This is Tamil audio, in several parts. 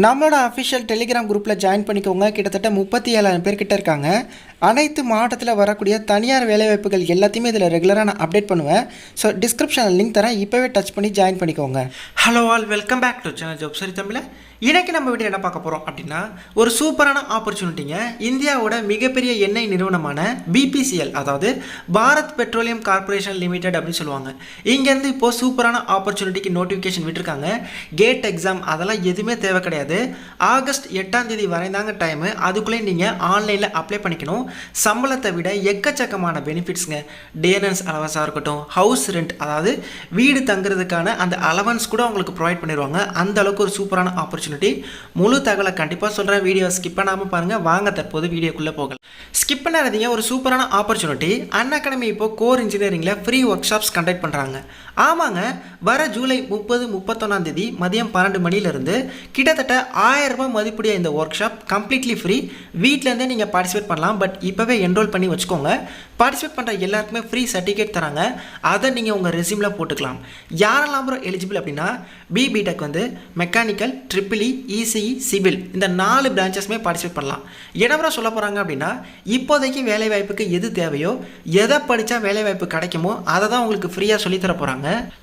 நம்மளோட அஃபிஷியல் டெலிகிராம் குரூப்பில் ஜாயின் பண்ணிக்கோங்க. கிட்டத்தட்ட 37,000 பேர் கிட்ட இருக்காங்க. அனைத்து மாவட்டத்தில் வரக்கூடிய தனியார் வேலைவாய்ப்புகள் எல்லாத்தையுமே இதில் ரெகுலராக நான் அப்டேட் பண்ணுவேன். ஸோ டிஸ்கிரிப்ஷனில் லிங்க் தரேன், இப்போவே டச் பண்ணி ஜாயின் பண்ணிக்கோங்க. Hello all, welcome back to channel job சரி தமிழ். இன்றைக்கி நம்ம வீடியோ என்ன பார்க்க போகிறோம் அப்படின்னா, ஒரு சூப்பரான ஆப்பர்ச்சுனிட்டிங்க. இந்தியாவோட மிகப்பெரிய எண்ணெய் நிறுவனமான BPCL, அதாவது பாரத் பெட்ரோலியம் கார்பரேஷன் லிமிடெட் அப்படின்னு சொல்லுவாங்க. இங்கேருந்து இப்போது சூப்பரான ஆப்பர்ச்சுனிட்டிக்கு நோட்டிஃபிகேஷன் விட்டுருக்காங்க. கேட் எக்ஸாம் அதெல்லாம் எதுவுமே தேவை கிடையாது. ஆகஸ்ட் 8ஆம் தேதி வரை தாங்க டைமு. அதுக்குள்ளே நீங்கள் ஆன்லைனில் அப்ளை பண்ணிக்கணும். சம்பளத்தை விட எக்கச்சக்கமான பெனிஃபிட்ஸுங்க. டேனன்ஸ் அலவன்ஸாக இருக்கட்டும், ஹவுஸ் ரெண்ட் அதாவது வீடு தங்குறதுக்கான அந்த அலவன்ஸ் கூட உங்களுக்கு ப்ரொவைட் பண்ணிடுவாங்க. அந்த அளவுக்கு ஒரு சூப்பரான ஆப்பர்ச்சுனிட்டி. முழு தகவலை கண்டிப்பாக சொல்கிறேன். வீடியோ ஸ்கிப் பண்ணாமல் பாருங்கள். வாங்க தற்போது வீடியோக்குள்ளே போகலாம். ஸ்கிப் பண்ணாதீங்க. ஒரு சூப்பரான ஆப்பர்ச்சுனிட்டி. Unacademy இப்போ கோர் இன்ஜினியரிங்கில் ஃப்ரீ ஒர்க் ஷாப்ஸ் கண்டக்ட் பண்ணுறாங்க. ஆமாங்க, வர ஜூலை 30, 31ஆம் தேதி மதியம் 12 மணிலேருந்து கிட்டத்தட்ட 1000 ரூபாய் மதிப்புடைய இந்த ஒர்க் ஷாப் கம்ப்ளீட்லி ஃப்ரீ. வீட்டிலேருந்தே நீங்கள் பார்ட்டிசிபேட் பண்ணலாம். பட் இப்போவே என்ரோல் பண்ணி வச்சுக்கோங்க. பார்ட்டிசிபேட் பண்ணுற எல்லாருக்குமே ஃப்ரீ சர்டிஃபிகேட் தராங்க. அதை நீங்கள் உங்கள் ரெஸ்யூமில் போட்டுக்கலாம். யாரெல்லாம் ப்ரோ எலிஜிபிள் அப்படின்னா, பிடெக் வந்து மெக்கானிக்கல், ட்ரிபிள் இசிஇ, சிவில் இந்த 4 பிரான்ச்சஸ்மே பார்ட்டிசிபேட் பண்ணலாம். என்ன சொல்ல போகிறாங்க அப்படின்னா, இப்போதைக்கு வேலைவாய்ப்புக்கு எது தேவையோ, எதை படித்தா வேலைவாய்ப்பு கிடைக்குமோ அதை தான் உங்களுக்கு ஃப்ரீயாக சொல்லித்தர போகிறாங்க.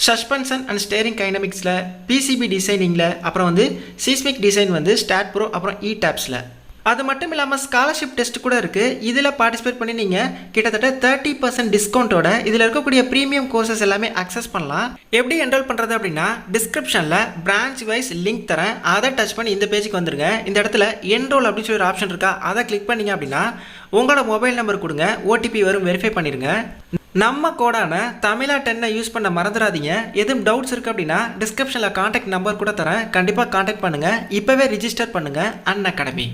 சஸ்பென்ஷன் அண்ட் ஸ்டேரிங் கைனமிக்ஸில், PCB டிசைனிங்கில், அப்புறம் வந்து சீஸ்மிக் டிசைன் வந்து StaadPro, அப்புறம் ETABSல. அது மட்டும் இல்லாமல் ஸ்காலர்ஷிப் டெஸ்ட் கூட இருக்குது. இதில் பார்ட்டிசிபேட் பண்ணி நீங்கள் கிட்டத்தட்ட 30% டிஸ்கவுண்ட்டோட இதில் இருக்கக்கூடிய ப்ரீமியம் கோர்சஸ் எல்லாமே அக்சஸ் பண்ணலாம். எப்படி என்ரோல் பண்ணுறது அப்படின்னா, டிஸ்கிரிப்ஷனில் பிரான்ச் வைஸ் லிங்க் தரேன். அதை டச் பண்ணி இந்த பேஜுக்கு வந்துருங்க. இந்த இடத்துல என்ரோல் அப்படின்னு சொல்லி ஒரு ஆப்ஷன் இருக்கா, அதை கிளிக் பண்ணிங்க அப்படின்னா உங்களோட மொபைல் நம்பர் கொடுங்க, OTP வரும், வெரிஃபை பண்ணிடுங்க. நம்ம கோடான தமிழா 10 யூஸ் பண்ண மறந்துடாதீங்க. எதுவும் டவுட்ஸ் இருக்குது அப்படின்னா டிஸ்கிரிப்ஷனில் கான்டாக்ட் நம்பர் கூட தரேன். கண்டிப்பாக கான்டாக்ட் பண்ணுங்கள். இப்போவே ரிஜிஸ்டர் பண்ணுங்கள் Unacademy.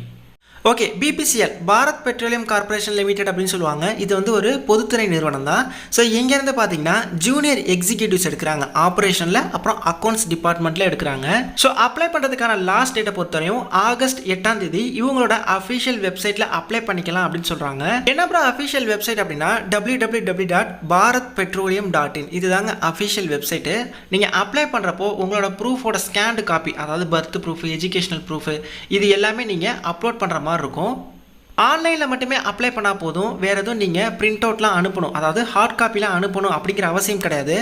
Okay, BPCL Bharat petroleum corporation limited அப்படின்னு சொல்லுவாங்க. இது வந்து ஒரு பொதுத்துறை நிறுவனம் தான். ஸோ இங்கேருந்து பார்த்தீங்கன்னா ஜூனியர் எக்ஸிக்யூட்டிவ்ஸ் எடுக்கிறாங்க ஆப்ரேஷனில், அப்புறம் அக்கௌண்ட்ஸ் டிபார்ட்மெண்ட்டில் எடுக்கிறாங்க. ஸோ அப்ளை பண்ணுறதுக்கான லாஸ்ட் டேட்டை பொறுத்தவரையும் ஆகஸ்ட் 8ஆம் தேதி இவங்களோட அஃபிஷியல் வெப்சைட்டில் அப்ளை பண்ணிக்கலாம் அப்படின்னு சொல்கிறாங்க. என்ன அப்புறம் அஃபிஷியல் வெப்சைட் அப்படின்னா www.bharatpetroleum.in. இதுதாங்க அஃபிஷியல் வெப்சைட்டு. நீங்கள் அப்ளை பண்ணுறப்போ உங்களோட ப்ரூஃபோட ஸ்கேன்டு காப்பி, அதாவது பர்த் ப்ரூஃப், எஜுகேஷனல் ப்ரூஃப், இது எல்லாமே நீங்கள் அப்லோட் பண்ணுற மாதிரி இருக்கும். ஆன்லைனில் மட்டுமே அப்ளை பண்ணால் போதும். வேறு எதுவும் நீங்கள் பிரிண்ட் அவுட்லாம் அனுப்பணும், அதாவது ஹார்ட் காப்பிலாம் அனுப்பணும் அப்படிங்கிற அவசியம் கிடையாது.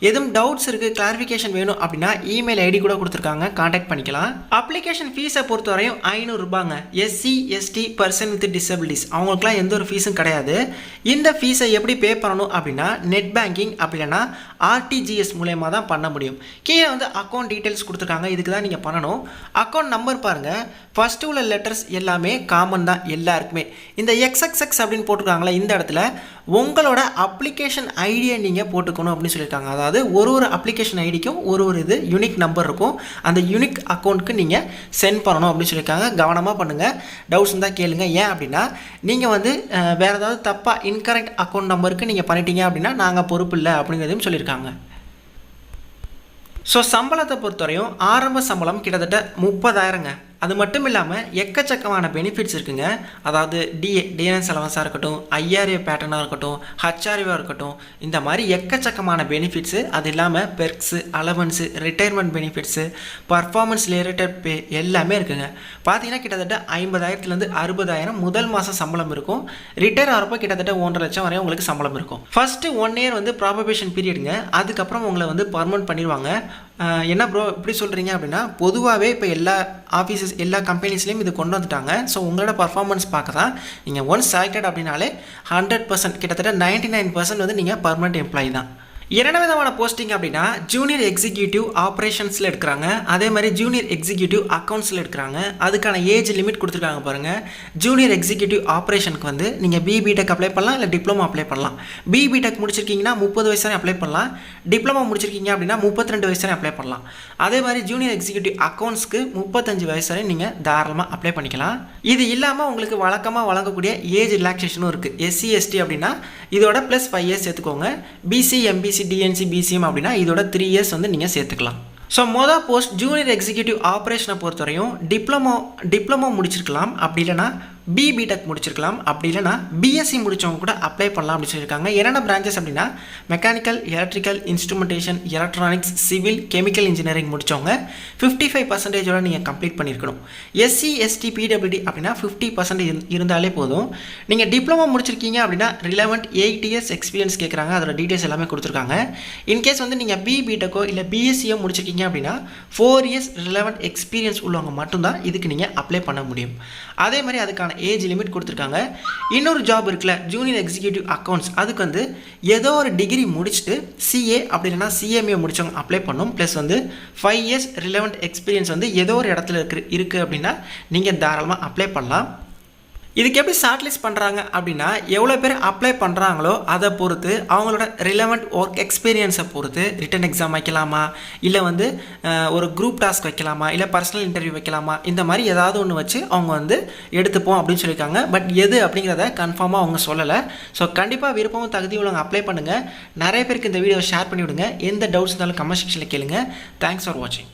எதுவும் டவுட்ஸ் இருக்குது, கிளாரிஃபிகேஷன் வேணும் அப்படின்னா இமெயில் ஐடி கூட கொடுத்துருக்காங்க, கான்டாக்ட் பண்ணிக்கலாம். அப்ளிகேஷன் ஃபீஸை பொறுத்தவரையும் 500 ரூபாங்க. SC ST person with disabilities அவங்களுக்குலாம் எந்த ஒரு ஃபீஸும் கிடையாது. இந்த ஃபீஸை எப்படி பே பண்ணணும் அப்படின்னா, நெட் பேங்கிங் அப்படின்னா RTGS மூலயமா தான் பண்ண முடியும். கீழே வந்து அக்கௌண்ட் டீட்டெயில்ஸ் கொடுத்துருக்காங்க, இதுக்கு தான் நீங்கள் பண்ணணும். அக்கௌண்ட் நம்பர் பாருங்கள், ஃபஸ்ட்டு உள்ள லெட்டர்ஸ் எல்லாமே காமன் தான் எல்லாருக்குமே. இந்த XXX அப்படின்னு போட்டிருக்காங்களா, இந்த இடத்துல உங்களோட அப்ளிகேஷன் ஐடியை நீங்கள் போட்டுக்கணும் அப்படின்னு சொல்லியிருக்காங்க. அதாவது ஒரு அப்ளிகேஷன் ஐடிக்கும் ஒரு இது யூனிக் நம்பர் இருக்கும். அந்த யூனிக் அக்கௌண்ட்டுக்கு நீங்கள் சென்ட் பண்ணணும் அப்படின்னு சொல்லியிருக்காங்க. கவனமாக பண்ணுங்கள். டவுட்ஸ் இருந்தால் கேளுங்க. ஏன் அப்படின்னா, நீங்கள் வந்து வேறு ஏதாவது தப்பாக இன்கரெக்ட் அக்கௌண்ட் நம்பருக்கு நீங்கள் பண்ணிட்டீங்க அப்படின்னா நாங்கள் பொறுப்பு இல்லை அப்படிங்கிறதையும் சொல்லியிருக்காங்க. ஸோ சம்பளத்தை பொறுத்தவரையும் ஆரம்ப சம்பளம் கிட்டத்தட்ட 30,000ங்க. அது மட்டும் இல்லாமல் எக்கச்சக்கமான பெனிஃபிட்ஸ் இருக்குங்க. அதாவது டிஎன்எஸ் அலவன்ஸாக இருக்கட்டும், IRA பேட்டர்னாக இருக்கட்டும், HRAவாக இருக்கட்டும், இந்த மாதிரி எக்கச்சக்கமான பெனிஃபிட்ஸு. அது இல்லாமல் perks, allowance, retirement benefits, performance related pay எல்லாமே இருக்குங்க. பார்த்தீங்கன்னா கிட்டத்தட்ட 50,000லேருந்து 60,000 முதல் மாதம் சம்பளம் இருக்கும். ரிட்டையர் ஆகிறப்போ கிட்டத்தட்ட 1.5 லட்சம் வரையும் உங்களுக்கு சம்பளம் இருக்கும். ஃபஸ்ட்டு 1 இயர் வந்து ப்ராபபேஷன் பீரியடுங்க. அதுக்கப்புறம் உங்களை வந்து பர்மனெண்ட் பண்ணிடுவாங்க. என்ன ப்ரோ இப்படி சொல்கிறீங்க அப்படின்னா, பொதுவாகவே இப்போ எல்லா ஆஃபீஸஸ், எல்லா கம்பெனிஸ்லேயும் இது கொண்டு வந்துட்டாங்க. ஸோ உங்களோட பர்ஃபார்மன்ஸ் பார்க்க தான். நீங்கள் ஒன்ஸ் செலக்டட் அப்படின்னாலே 100% கிட்டத்தட்ட 99% வந்து நீங்கள் பர்மனெண்ட் எம்ப்ளாயி தான். இரண்டு விதமான போஸ்டிங் அப்படின்னா, ஜூனியர் எக்ஸிக்யூட்டிவ் ஆப்ரேஷன்ஸில் எடுக்கிறாங்க, அதே மாதிரி ஜூனியர் எக்ஸிக்யூட்டிவ் அக்கௌண்ட்ஸில் எடுக்கிறாங்க. அதுக்கான ஏஜ் லிமிட் கொடுத்துருக்காங்க பாருங்கள். ஜூனியர் எக்ஸிக்யூட்டிவ் ஆப்ரேஷனுக்கு வந்து நீங்கள் பிடெக் அப்ளை பண்ணலாம், இல்லை டிப்ளமோ அப்ளை பண்ணலாம். பிடெக் முடிச்சிருக்கீங்கன்னா 30 வயசு வரை அப்ளை பண்ணலாம். டிப்ளமோ முடிச்சிருக்கீங்க அப்படின்னா 32 வயசு வரை அப்ளை பண்ணலாம். அதே மாதிரி ஜூனியர் எக்ஸிக்யூட்டிவ் அக்கௌண்ட்ஸ்க்கு 35 வயசு வரை நீங்கள் தாராளமாக அப்ளை பண்ணிக்கலாம். இது இல்லாமல் உங்களுக்கு வழக்கமாக வழங்கக்கூடிய ஏஜ் ரிலாக்ஸேஷனும் இருக்குது. SC ST அப்படின்னா இதோட ப்ளஸ் 5 இயர்ஸ் சேர்த்துக்கோங்க. BC MBC DNC BCM அப்படின்னா இதோட 3 இயர்ஸ் வந்து நீங்கள் சேர்த்துக்கலாம். ஸோ மொதல் போஸ்ட் ஜூனியர் எக்ஸிக்யூட்டிவ் ஆப்ரேஷனை பொறுத்தவரையும் டிப்ளமோ முடிச்சிருக்கலாம். அப்படி இல்லைனா பிடெக் முடிச்சிருக்கலாம், அப்படி இல்லைனா பிஎஸ்சி முடித்தவங்க கூட அப்ளை பண்ணலாம் அப்படின்னு சொல்லியிருக்காங்க. என்னென்ன பிரான்ச்சஸ் அப்படின்னா mechanical, electrical, instrumentation, electronics, civil, chemical engineering முடித்தவங்க 55% நீங்கள் கம்ப்ளீட் பண்ணியிருக்கணும். எஸ்சி, எஸ்டி, பிடபிள்யூடி அப்படின்னா 50% இருந்தாலே போதும். நீங்கள் டிப்ளமோ முடிச்சிருக்கீங்க அப்படின்னா ரிலவெண்ட் 8 years எக்ஸ்பீரியன்ஸ் கேட்குறாங்க. அதோட டீட்டெயில்ஸ் எல்லாமே கொடுத்துருக்காங்க. இன்கேஸ் வந்து நீங்கள் பிடெக்கோ இல்லை பிஎஸ்சியோ முடிச்சிருக்கீங்க அப்படின்னா 4 years ரிலவெண்ட் எக்ஸ்பீரியன்ஸ் உள்ளவங்க மட்டும்தான் இதுக்கு நீங்கள் அப்ளை பண்ண முடியும். அதே மாதிரி அதுக்கான ஏஜ் லிமிட் கொடுத்துருக்காங்க. இன்னொரு ஜாப் இருக்குல்ல, ஜூனியர் எக்ஸிக்யூட்டிவ் அக்கௌண்ட்ஸ், அதுக்கு வந்து ஏதோ ஒரு டிகிரி முடிச்சுட்டு சிஏ அப்படி இல்லைனா சிஎம்ஏ முடிச்சவங்க அப்ளை பண்ணும். ப்ளஸ் வந்து 5 years ரிலவெண்ட் எக்ஸ்பீரியன்ஸ் வந்து ஏதோ ஒரு இடத்துல இருக்குது அப்படின்னா நீங்கள் தாராளமாக அப்ளை பண்ணலாம். இதுக்கு எப்படி ஷார்ட்லிஸ்ட் பண்ணுறாங்க அப்படின்னா எவ்வளோ பேர் அப்ளை பண்ணுறாங்களோ அதை பொறுத்து, அவங்களோட ரிலவெண்ட் ஒர்க் எக்ஸ்பீரியன்ஸை பொறுத்து ரிட்டன் எக்ஸாம் வைக்கலாமா, இல்லை வந்து ஒரு குரூப் டாஸ்க் வைக்கலாமா, இல்லை பர்சனல் இன்டர்வியூ வைக்கலாமா, இந்த மாதிரி ஏதாவது ஒன்று வச்சு அவங்க வந்து எடுத்துப்போம் அப்படின்னு சொல்லியிருக்காங்க. பட் எது அப்படிங்கிறத கன்ஃபார்மாக அவங்க சொல்லலை. ஸோ கண்டிப்பாக விருப்பமும் தகுதி உள்ளவங்க அப்ளை பண்ணுங்கள். நிறைய பேருக்கு இந்த வீடியோவை ஷேர் பண்ணி விடுங்க. எந்த டவுட்ஸ் இருந்தாலும் கமெண்ட் செக்ஷனில் கேளுங்க. தேங்க்ஸ் ஃபார் வாட்சிங்.